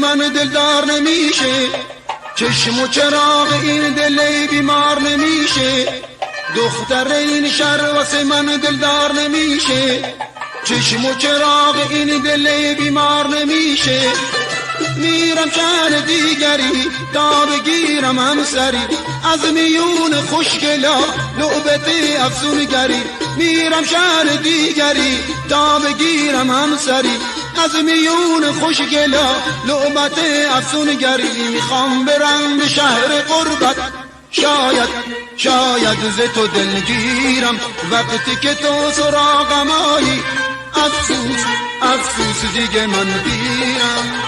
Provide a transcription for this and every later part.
من دلدار نمیشه، چشم و چراغ این دل بیمار نمیشه. دختر این شهر واسه من دلدار نمیشه، چشم و چراغ این دل بیمار نمیشه. میرم شهر دیگری تا بگیرم همسری، از میون خوشگلا لعبت افسونگری. میرم شهر دیگری تا بگیرم همسری، از میون خوشگلا لعبت افسونگری. میخوام برم به شهر غربت، شاید ز تو دلگیرم، وقتی که تو سراغم آیی افسوس دیگه من گیرم.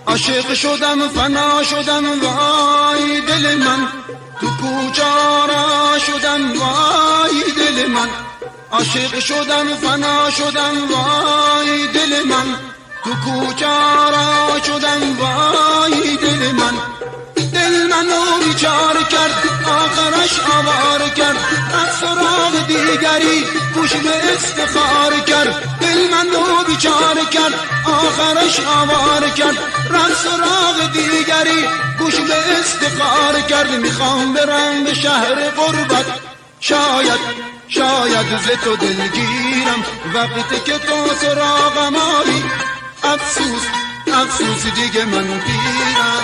عاشق شدم فنا شدم وای دل من، تو کوچارا شدم وای دل من. عاشق شدم فنا شدم وای دل من، تو کوچارا شدم وای دل من. دل منو بیچاره کرد آخرش آواره کرد، از سراغ دیگری گوش به استخاره کرد. دل منو بیچاره کرد آخرش آواره کرد، از سراغ دیگری گوش به استخاره کرد. میخوام برم به شهر غربت، شاید ز تو دلگیرم، وقتی که تو سراغم آیی افسوس دیگه من گیرم.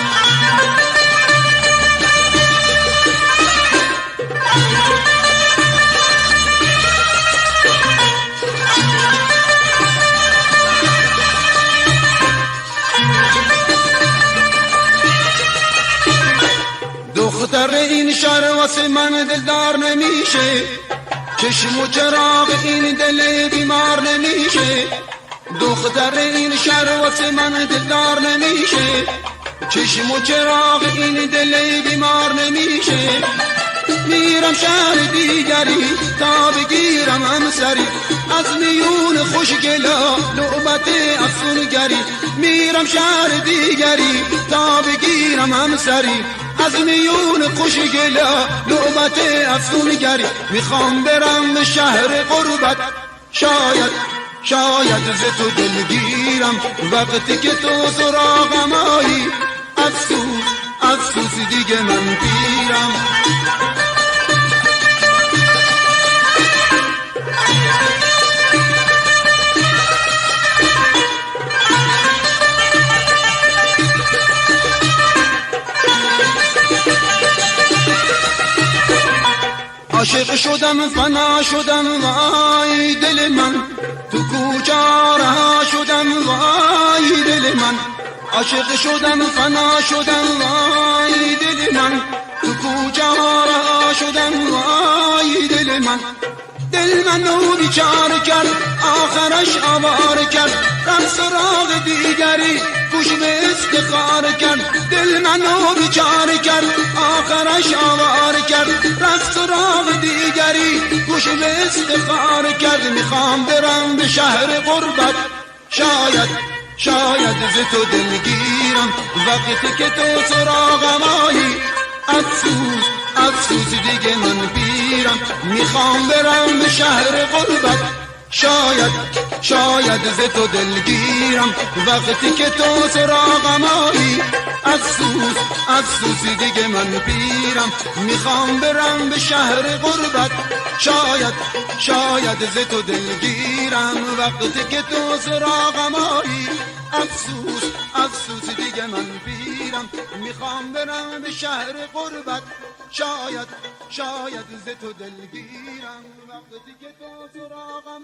دختر این شهر واسه من دلدار نمیشه، چشم و چراغ این دل بیمار نمیشه. دختر این شهر واسه من دلدار نمیشه، چشم و چراغ این دل بیمار نمیشه. میرم شهر دیگری تا بگیرم همسری، از میون خوشگلا لعبت افسونگری. میرم شهر دیگری تا بگیرم همسری، از میون خوشگلا لعبت افسونگری. میخوام برم به شهر غربت، شاید ز تو دلگیرم، وقتی که تو سراغم آیی افسوس دیگه من گیرم. عاشق شدم فنا شدم وای دل من، تو کوچارا شدم وای دل من. عاشق شدم فنا شدم وای دل من، تو کوچارا شدم وای دل من. دل منو بیچاره کرد آخرش آواره کرد، رفت سراغ دیگری گوش به استخاره کرد. دل منو بیچاره کرد آخرش آواره کرد، رفت سراغ دیگری گوش به استخاره کرد. میخوام برم به شهر غربت، شاید ز تو دلگیرم، وقتی که تو سراغم آیی افسوس دیگه من بیرم. میخوام برم به شهر غربت، شاید ز تو دلگیرم، وقتی که تو سراغم آیی افسوس دیگه من بیرم. میخوام برم به شهر غربت، شاید ز تو دلگیرم، وقتی که تو سراغم آیی افسوس دیگه من بیرم. میخوام برم به شهر غربت، شاید ز تو دلگیرم، وقتی که تو سراغم